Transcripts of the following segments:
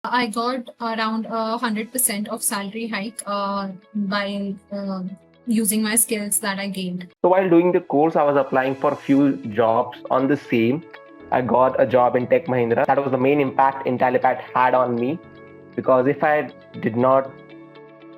I got around 100% of salary hike by using my skills that I gained. So while doing the course, I was applying for few jobs on the same. I got a job in Tech Mahindra. That was the main impact Intellipaat had on me, because if I did not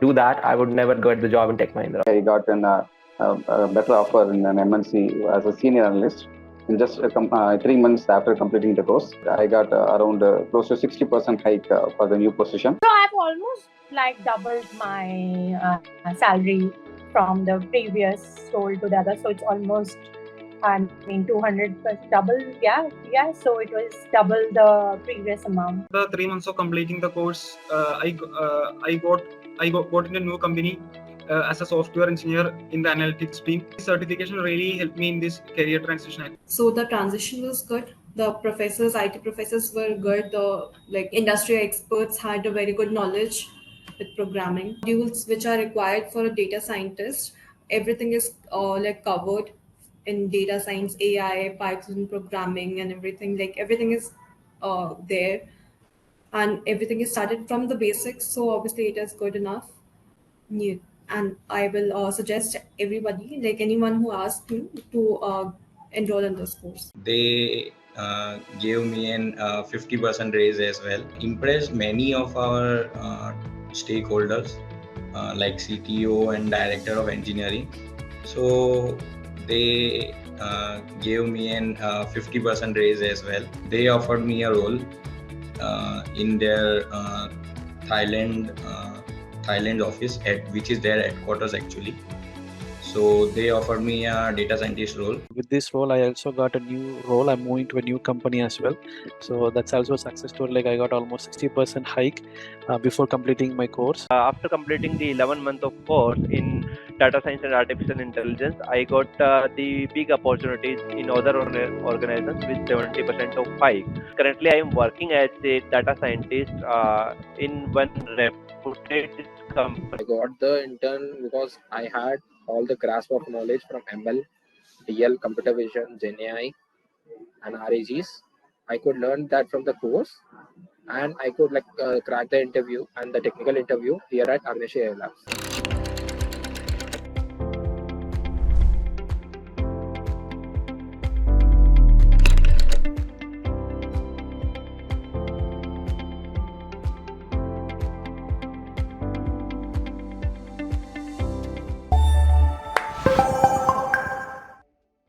do that, I would never get the job in Tech Mahindra. I got a better offer in an MNC as a senior analyst. In just 3 months after completing the course, I got around close to 60% hike for the new position. So I've almost like doubled my salary from the previous role to the other. So it's almost, I mean, 200% double. Yeah. So it was double the previous amount. The 3 months of completing the course, I got in a new company as a software engineer in the analytics team. This certification really helped me in this career transition. So the transition was good. The professors, IT professors were good. The industry experts had a very good knowledge with programming. Modules which are required for a data scientist, everything is covered in data science, AI, Python programming, and everything. Everything is there, and everything is started from the basics. So obviously, it is good enough. Yeah. And I will suggest everybody, like anyone who asks me, to enroll in this course. They gave me an 50% raise as well. Impressed many of our stakeholders like CTO and Director of Engineering. So they gave me an 50% raise as well. They offered me a role in their Thailand office, which is their headquarters actually. So they offered me a data scientist role. With this role, I also got a new role. I'm moving to a new company as well. So that's also a success story. I got almost 60% hike before completing my course. After completing the 11 month of course in data science and artificial intelligence, I got the big opportunities in other organizations with 70% of hike. Currently, I am working as a data scientist in one reputed company. I got the intern because I had all the grasp of knowledge from ML, DL, computer vision, Gen AI, and RAGs. I could learn that from the course, and I could crack the interview and the technical interview here at Agnesha AI Labs.